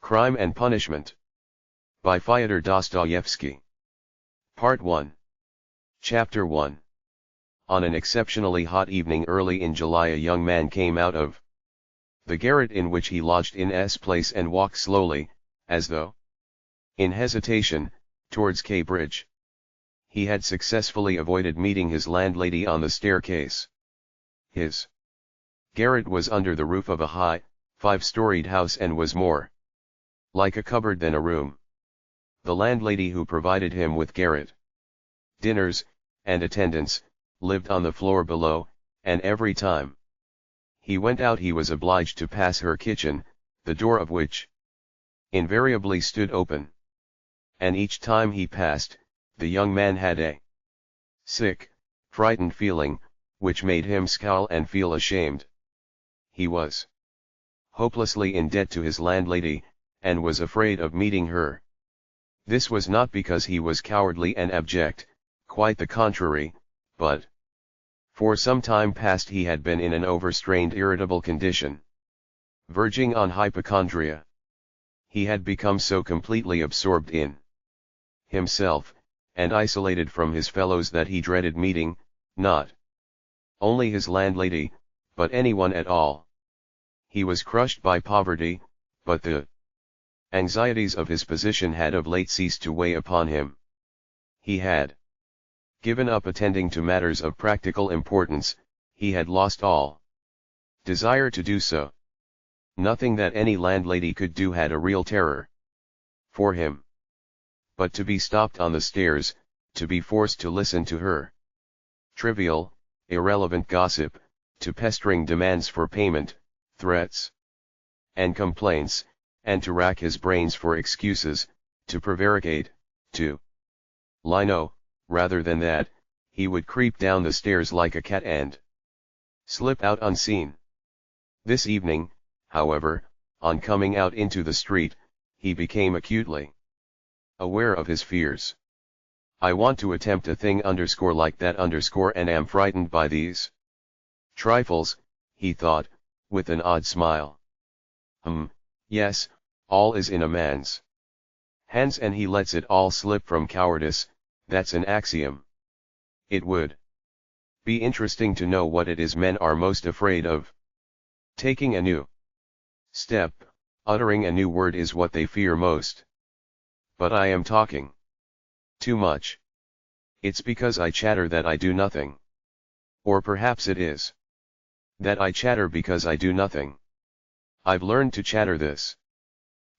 Crime and Punishment. By Fyodor Dostoyevsky. Part 1. Chapter 1. On an exceptionally hot evening early in July, a young man came out of the garret in which he lodged in S Place and walked slowly, as though in hesitation, towards K Bridge. He had successfully avoided meeting his landlady on the staircase. His garret was under the roof of a high, 5-storied house and was more like a cupboard than a room. The landlady, who provided him with garret dinners and attendance, lived on the floor below, and every time he went out he was obliged to pass her kitchen, the door of which invariably stood open. And each time he passed, the young man had a sick, frightened feeling, which made him scowl and feel ashamed. He was hopelessly in debt to his landlady, and was afraid of meeting her. This was not because he was cowardly and abject, quite the contrary, but for some time past he had been in an overstrained, irritable condition, verging on hypochondria. He had become so completely absorbed in himself, and isolated from his fellows, that he dreaded meeting, not only his landlady, but anyone at all. He was crushed by poverty, but the anxieties of his position had of late ceased to weigh upon him. He had given up attending to matters of practical importance, he had lost all desire to do so. Nothing that any landlady could do had a real terror for him. But to be stopped on the stairs, to be forced to listen to her trivial, irrelevant gossip, to pestering demands for payment, threats and complaints, and to rack his brains for excuses, to prevaricate, to lie low, rather than that, he would creep down the stairs like a cat and slip out unseen. This evening, however, on coming out into the street, he became acutely aware of his fears. I want to attempt a thing like that and am frightened by these trifles, he thought, with an odd smile. Yes, all is in a man's hands and he lets it all slip from cowardice, that's an axiom. It would be interesting to know what it is men are most afraid of. Taking a new step, uttering a new word is what they fear most. But I am talking too much. It's because I chatter that I do nothing. Or perhaps it is that I chatter because I do nothing. I've learned to chatter this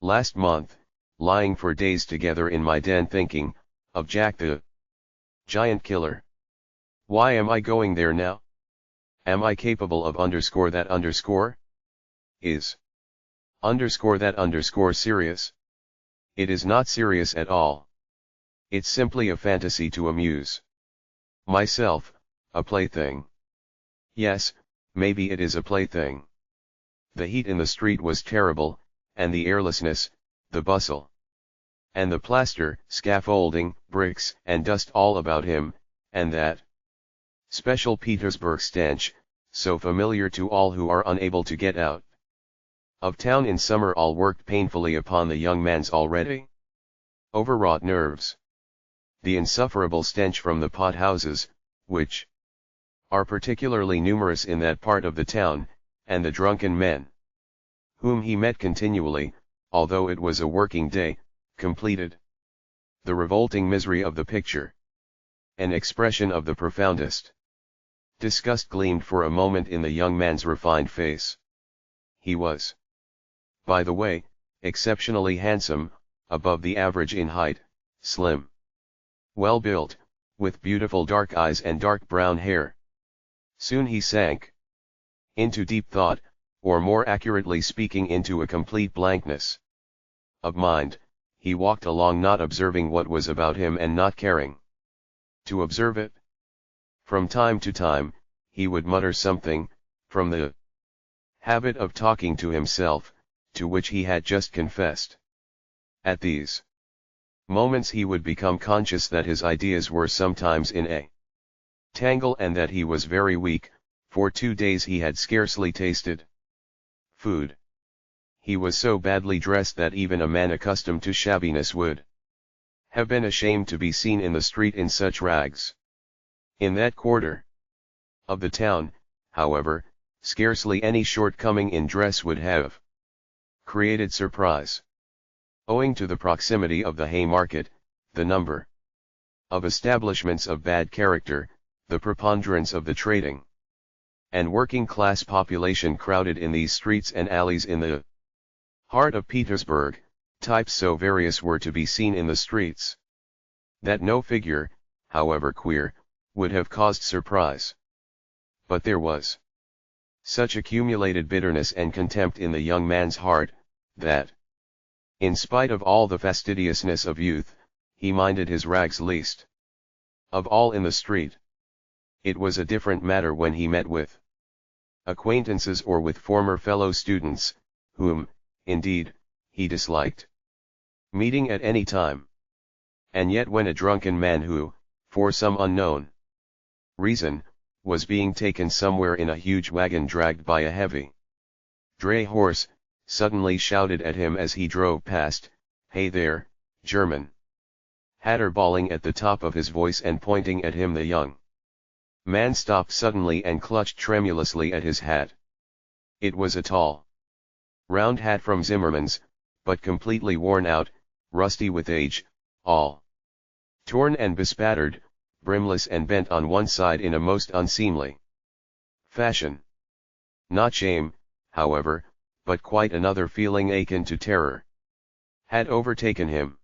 last month, lying for days together in my den thinking of Jack the giant killer. Why am I going there now? Am I capable of that ? Is that serious? It is not serious at all. It's simply a fantasy to amuse myself, a plaything. Yes, maybe it is a plaything. The heat in the street was terrible, and the airlessness, the bustle, and the plaster, scaffolding, bricks, and dust all about him, and that special Petersburg stench, so familiar to all who are unable to get out of town in summer, all worked painfully upon the young man's already overwrought nerves. The insufferable stench from the pot houses, which are particularly numerous in that part of the town, and the drunken men whom he met continually, although it was a working day, completed the revolting misery of the picture. An expression of the profoundest disgust gleamed for a moment in the young man's refined face. He was, by the way, exceptionally handsome, above the average in height, slim, well built, with beautiful dark eyes and dark brown hair. Soon he sank into deep thought, or more accurately speaking into a complete blankness of mind. He walked along not observing what was about him and not caring to observe it. From time to time, he would mutter something, from the habit of talking to himself, to which he had just confessed. At these moments he would become conscious that his ideas were sometimes in a tangle and that he was very weak. For 2 days he had scarcely tasted food. He was so badly dressed that even a man accustomed to shabbiness would have been ashamed to be seen in the street in such rags. In that quarter of the town, however, scarcely any shortcoming in dress would have created surprise. Owing to the proximity of the Haymarket, the number of establishments of bad character, the preponderance of the trading and working-class population crowded in these streets and alleys in the heart of Petersburg, types so various were to be seen in the streets that no figure, however queer, would have caused surprise. But there was such accumulated bitterness and contempt in the young man's heart, that, in spite of all the fastidiousness of youth, he minded his rags least of all in the street. It was a different matter when he met with acquaintances or with former fellow students, whom, indeed, he disliked meeting at any time. And yet when a drunken man who, for some unknown reason, was being taken somewhere in a huge wagon dragged by a heavy dray horse, suddenly shouted at him as he drove past, "Hey there, German!" Hatter bawling at the top of his voice and pointing at him, the young man stopped suddenly and clutched tremulously at his hat. It was a tall, round hat from Zimmermann's, but completely worn out, rusty with age, all torn and bespattered, brimless and bent on one side in a most unseemly fashion. Not shame, however, but quite another feeling akin to terror had overtaken him.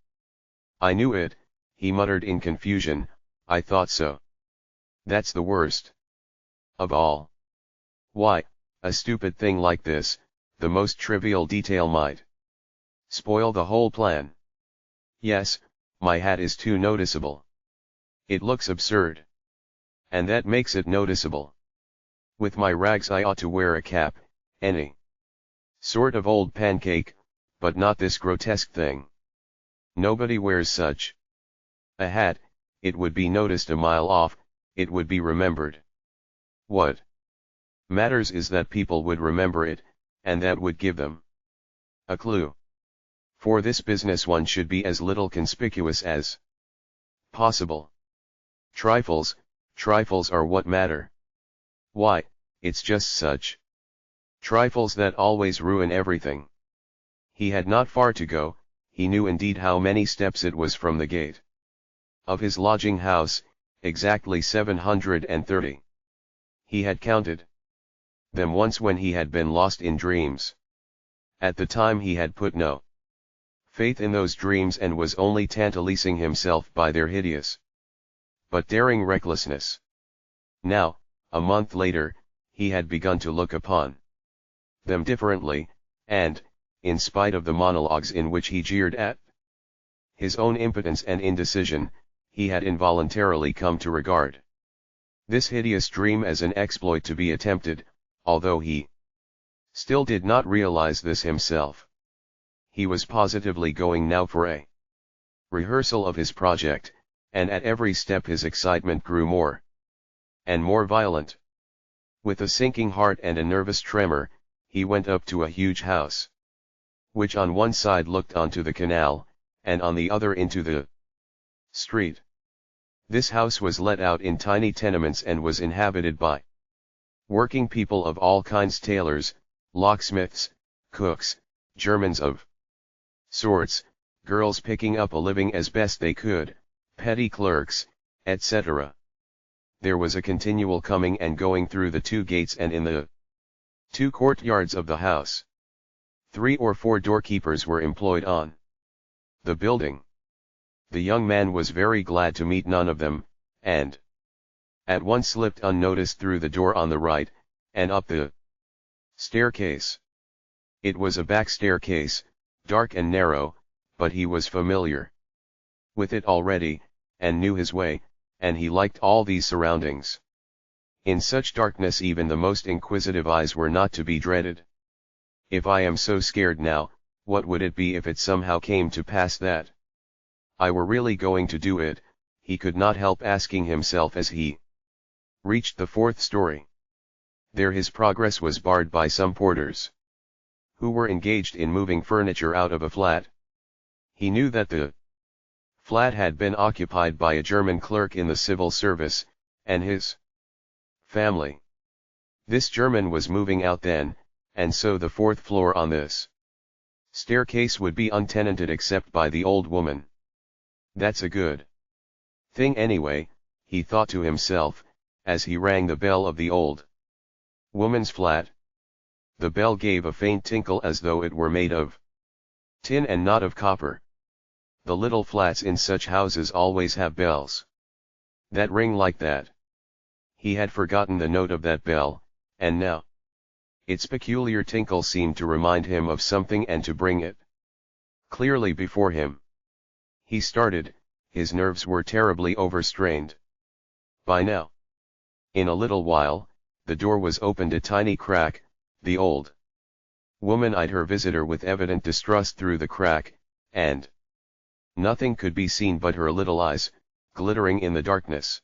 "I knew it," he muttered in confusion, "I thought so. That's the worst of all. Why, a stupid thing like this, the most trivial detail might spoil the whole plan. Yes, my hat is too noticeable. It looks absurd. And that makes it noticeable. With my rags I ought to wear a cap, any sort of old pancake, but not this grotesque thing. Nobody wears such a hat, it would be noticed a mile off, it would be remembered. What matters is that people would remember it, and that would give them a clue. For this business one should be as little conspicuous as possible. Trifles are what matter. Why, it's just such trifles that always ruin everything." He had not far to go, he knew indeed how many steps it was from the gate of his lodging house, exactly 730. He had counted them once when he had been lost in dreams. At the time he had put no faith in those dreams and was only tantalizing himself by their hideous but daring recklessness. Now, a month later, he had begun to look upon them differently, and, in spite of the monologues in which he jeered at his own impotence and indecision, he had involuntarily come to regard this hideous dream as an exploit to be attempted, although he still did not realize this himself. He was positively going now for a rehearsal of his project, and at every step his excitement grew more and more violent. With a sinking heart and a nervous tremor, he went up to a huge house, which on one side looked onto the canal, and on the other into the street. This house was let out in tiny tenements and was inhabited by working people of all kinds: tailors, locksmiths, cooks, Germans of sorts, girls picking up a living as best they could, petty clerks, etc. There was a continual coming and going through the two gates and in the two courtyards of the house. 3 or 4 doorkeepers were employed on the building. The young man was very glad to meet none of them, and at once slipped unnoticed through the door on the right, and up the staircase. It was a back staircase, dark and narrow, but he was familiar with it already, and knew his way, and he liked all these surroundings. In such darkness even the most inquisitive eyes were not to be dreaded. If I am so scared now, what would it be if it somehow came to pass that I were really going to do it, he could not help asking himself as he reached the 4th story. There his progress was barred by some porters, who were engaged in moving furniture out of a flat. He knew that the flat had been occupied by a German clerk in the civil service, and his family. This German was moving out then, and so the fourth floor on this staircase would be untenanted except by the old woman. That's a good thing anyway, he thought to himself, as he rang the bell of the old woman's flat. The bell gave a faint tinkle as though it were made of tin and not of copper. The little flats in such houses always have bells that ring like that. He had forgotten the note of that bell, and now its peculiar tinkle seemed to remind him of something and to bring it clearly before him. He started, his nerves were terribly overstrained. By now, in a little while, the door was opened a tiny crack. The old woman eyed her visitor with evident distrust through the crack, and nothing could be seen but her little eyes, glittering in the darkness.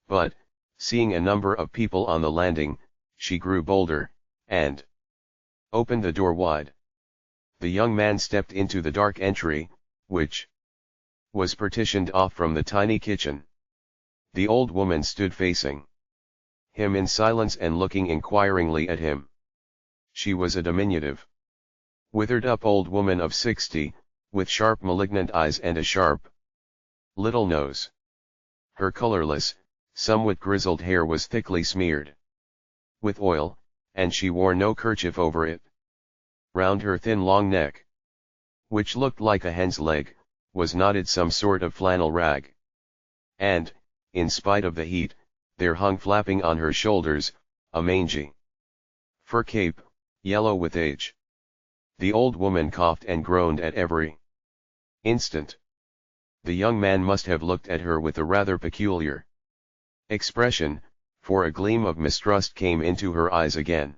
But, seeing a number of people on the landing, she grew bolder, and opened the door wide. The young man stepped into the dark entry, which was partitioned off from the tiny kitchen. The old woman stood facing him in silence and looking inquiringly at him. She was a diminutive, withered-up old woman of 60, with sharp malignant eyes and a sharp little nose. Her colorless, somewhat grizzled hair was thickly smeared with oil, and she wore no kerchief over it. Round her thin long neck, which looked like a hen's leg, was knotted some sort of flannel rag. And, in spite of the heat, there hung flapping on her shoulders, a mangy fur cape, yellow with age. The old woman coughed and groaned at every instant. The young man must have looked at her with a rather peculiar expression, for a gleam of mistrust came into her eyes again.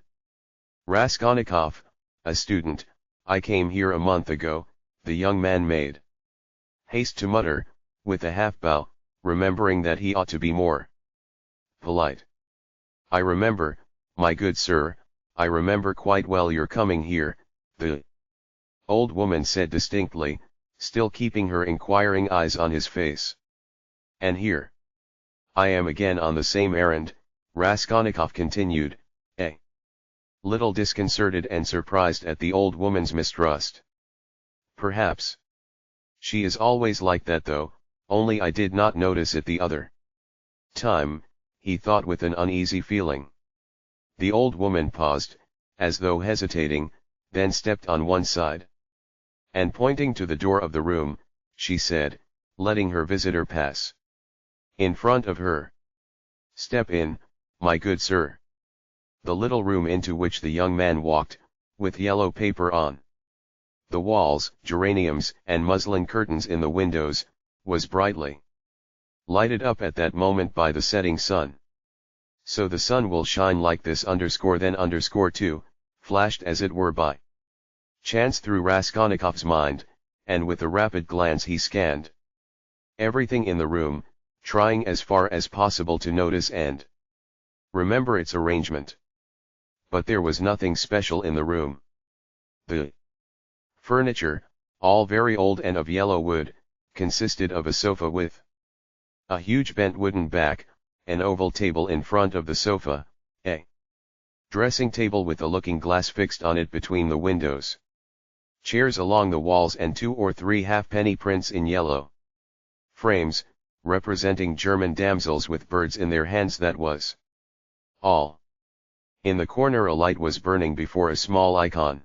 Raskolnikov, a student, I came here a month ago, the young man made haste to mutter, with a half-bow, remembering that he ought to be more polite. I remember, my good sir, I remember quite well your coming here, the old woman said distinctly, still keeping her inquiring eyes on his face. And here I am again on the same errand, Raskolnikov continued, a little disconcerted and surprised at the old woman's mistrust. Perhaps she is always like that though, only I did not notice it the other time, he thought with an uneasy feeling. The old woman paused, as though hesitating, then stepped on one side. And pointing to the door of the room, she said, letting her visitor pass in front of her. Step in, my good sir. The little room into which the young man walked, with yellow paper on the walls, geraniums and muslin curtains in the windows, was brightly lighted up at that moment by the setting sun. So the sun will shine like this then too, flashed as it were by chance through Raskolnikov's mind, and with a rapid glance he scanned everything in the room, trying as far as possible to notice and remember its arrangement. But there was nothing special in the room. The furniture, all very old and of yellow wood, consisted of a sofa with a huge bent wooden back, an oval table in front of the sofa, a dressing table with a looking-glass fixed on it between the windows, chairs along the walls and 2 or 3 halfpenny prints in yellow frames, representing German damsels with birds in their hands. That was all. In the corner a light was burning before a small icon.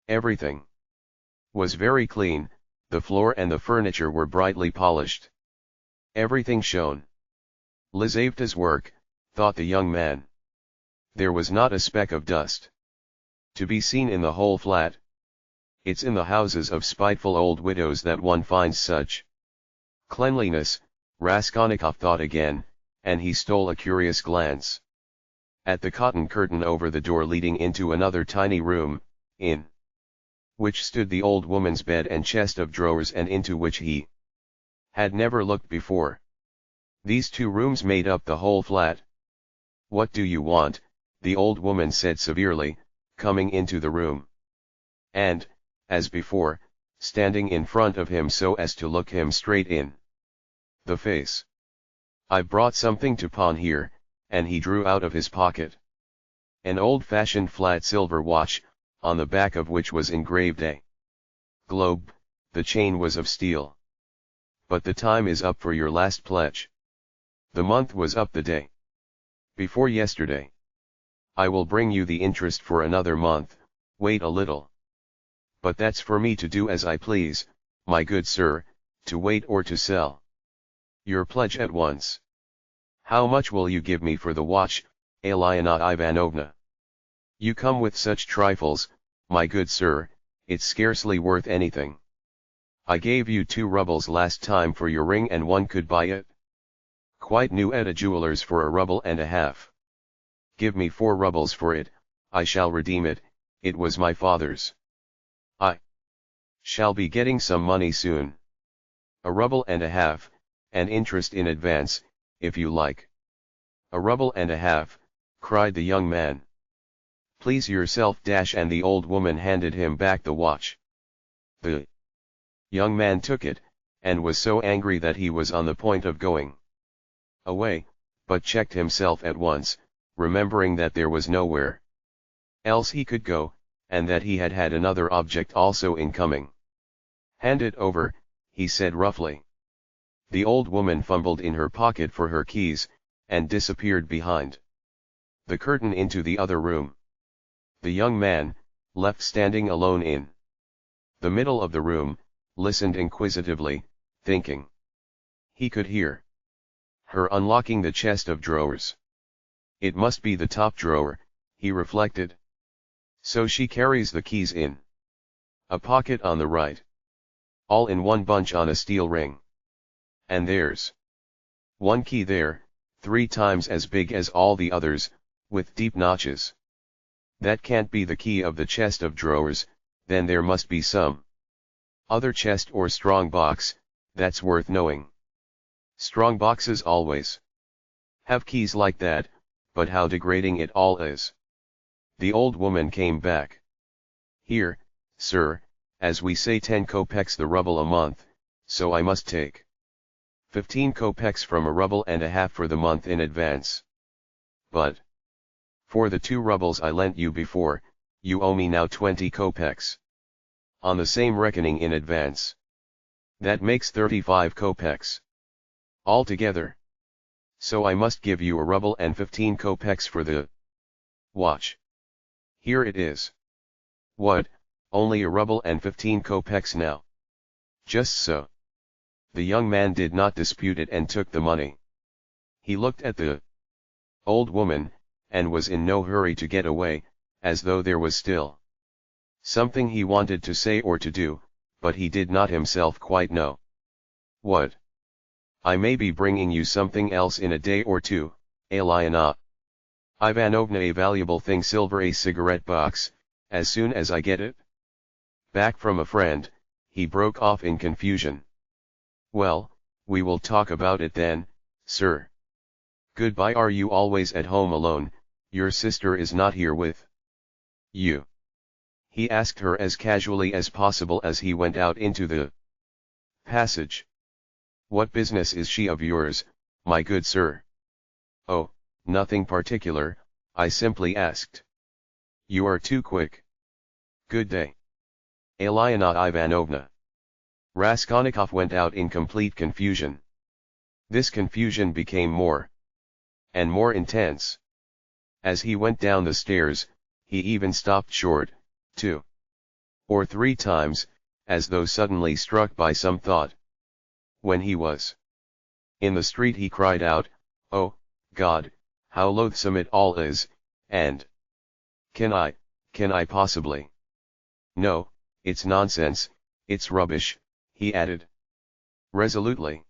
Everything was very clean, the floor and the furniture were brightly polished. Everything shone. Lizaveta's work, thought the young man. There was not a speck of dust to be seen in the whole flat. It's in the houses of spiteful old widows that one finds such cleanliness, Raskolnikov thought again, and he stole a curious glance at the cotton curtain over the door leading into another tiny room, in which stood the old woman's bed and chest of drawers, and into which he had never looked before. These 2 rooms made up the whole flat. What do you want? The old woman said severely, coming into the room. and, as before, standing in front of him so as to look him straight in the face. "I've brought something to pawn here," and he drew out of his pocket an old-fashioned flat silver watch, on the back of which was engraved a globe. The chain was of steel. "But the time is up for your last pledge. The month was up the day before yesterday. I will bring you the interest for another month, wait a little." "But that's for me to do as I please, my good sir, to wait or to sell." "Your pledge at once." "How much will you give me for the watch, Alyona Ivanovna?" "You come with such trifles, my good sir, it's scarcely worth anything. I gave you 2 rubles last time for your ring and one could buy it. Quite new at a jeweller's for a ruble and a half. Give me 4 rubles for it, I shall redeem it, it was my father's. I shall be getting some money soon. A ruble and a half, and interest in advance, if you like." "A ruble and a half," cried the young man. "Please yourself." And the old woman handed him back the watch. The young man took it, and was so angry that he was on the point of going away, but checked himself at once, remembering that there was nowhere else he could go, and that he had had another object also in coming. "Hand it over," he said roughly. The old woman fumbled in her pocket for her keys, and disappeared behind the curtain into the other room. The young man, left standing alone in the middle of the room, listened inquisitively, thinking. He could hear her unlocking the chest of drawers. It must be the top drawer, he reflected. So she carries the keys in a pocket on the right, all in one bunch on a steel ring. And there's one key there, 3 times as big as all the others, with deep notches. That can't be the key of the chest of drawers, then there must be some other chest or strong box, that's worth knowing. Strong boxes always have keys like that, but how degrading it all is. The old woman came back. "Here, sir, as we say 10 kopecks the ruble a month, so I must take 15 kopecks from a ruble and a half for the month in advance. But for the 2 rubles I lent you before, you owe me now 20 kopecks. On the same reckoning in advance. That makes 35 kopecks. Altogether. So I must give you a ruble and 15 kopecks for the watch. Here it is." "What, only a ruble and 15 kopecks now?" "Just so." The young man did not dispute it and took the money. He looked at the old woman, and was in no hurry to get away, as though there was still something he wanted to say or to do, but he did not himself quite know what. "I may be bringing you something else in a day or 2, Alyona Ivanovna, a valuable thing, silver, a cigarette box, as soon as I get it back from a friend," he broke off in confusion. "Well, we will talk about it then, sir. Goodbye. Are you always at home alone? Your sister is not here with you?" he asked her as casually as possible as he went out into the passage. "What business is she of yours, my good sir?" "Oh, nothing particular, I simply asked." "You are too quick. Good day, Alyona Ivanovna." Raskolnikov went out in complete confusion. This confusion became more and more intense. As he went down the stairs, he even stopped short, 2 or 3 times, as though suddenly struck by some thought. When he was in the street he cried out, "Oh, God, how loathsome it all is, and can I possibly? No, it's nonsense, it's rubbish," he added resolutely.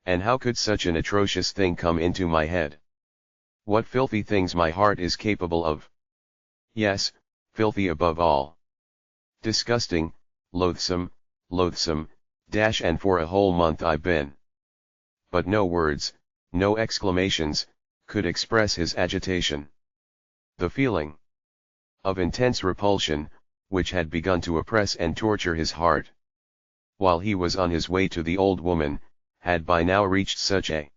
"And how could such an atrocious thing come into my head? What filthy things my heart is capable of. Yes, filthy above all. Disgusting, loathsome, loathsome, and for a whole month I've been." But no words, no exclamations, could express his agitation. The feeling of intense repulsion which had begun to oppress and torture his heart, while he was on his way to the old woman, had by now reached such a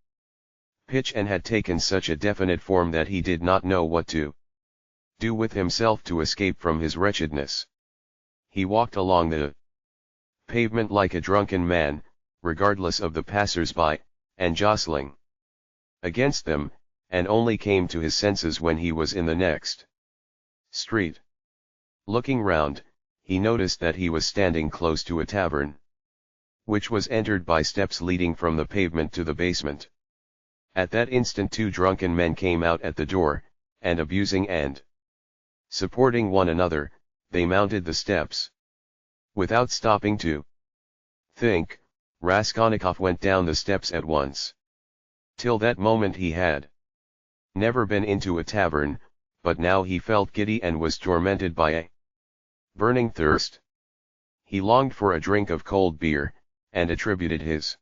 pitch and had taken such a definite form that he did not know what to do with himself to escape from his wretchedness. He walked along the pavement like a drunken man, regardless of the passers-by, and jostling against them, and only came to his senses when he was in the next street. Looking round, he noticed that he was standing close to a tavern, which was entered by steps leading from the pavement to the basement. At that instant 2 drunken men came out at the door, and abusing and supporting one another, they mounted the steps. Without stopping to think, Raskolnikov went down the steps at once. Till that moment he had never been into a tavern, but now he felt giddy and was tormented by a burning thirst. He longed for a drink of cold beer, and attributed his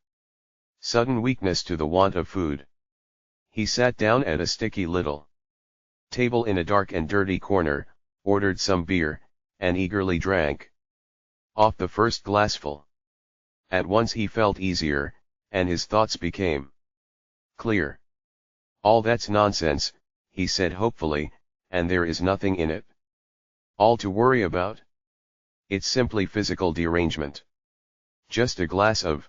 sudden weakness to the want of food. He sat down at a sticky little table in a dark and dirty corner, ordered some beer, and eagerly drank off the first glassful. At once he felt easier, and his thoughts became clear. "All that's nonsense," he said hopefully, "and there is nothing in it all to worry about. It's simply physical derangement. Just a glass of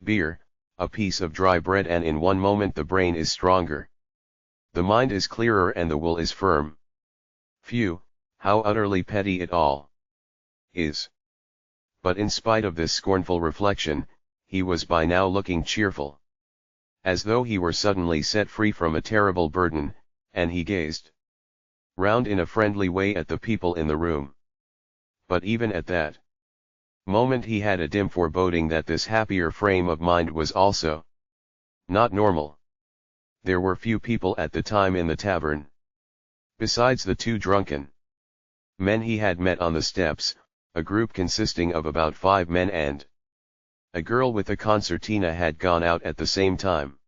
beer, a piece of dry bread, and in one moment the brain is stronger. The mind is clearer and the will is firm. Phew, how utterly petty it all is." But in spite of this scornful reflection, he was by now looking cheerful, as though he were suddenly set free from a terrible burden, and he gazed round in a friendly way at the people in the room. But even at that moment he had a dim foreboding that this happier frame of mind was also not normal. There were few people at the time in the tavern. Besides the 2 drunken men he had met on the steps, a group consisting of about 5 men and a girl with a concertina had gone out at the same time.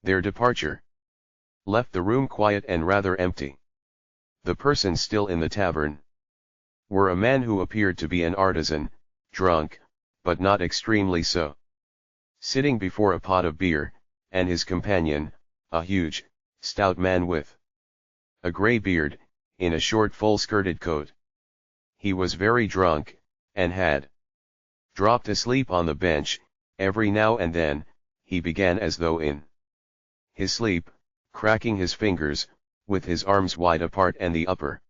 Their departure left the room quiet and rather empty. The persons still in the tavern were a man who appeared to be an artisan, drunk, but not extremely so, sitting before a pot of beer, and his companion, a huge, stout man with a grey beard, in a short full-skirted coat. He was very drunk, and had dropped asleep on the bench. Every now and then, he began as though in his sleep, cracking his fingers, with his arms wide apart and the upper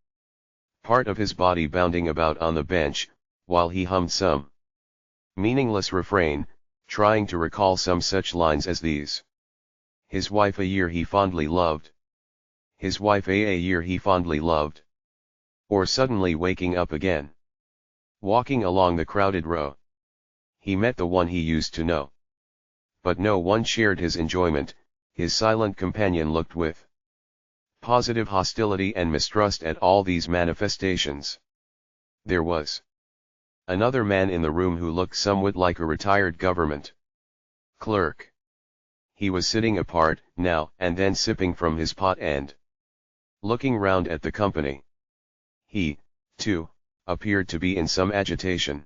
part of his body bounding about on the bench, while he hummed some meaningless refrain, trying to recall some such lines as these: "His wife a year he fondly loved. His wife a year he fondly loved." Or suddenly waking up again, walking along the crowded row, he met the one he used to know. But no one shared his enjoyment. His silent companion looked with positive hostility and mistrust at all these manifestations. There was another man in the room who looked somewhat like a retired government clerk. He was sitting apart, now and then sipping from his pot and looking round at the company. He, too, appeared to be in some agitation.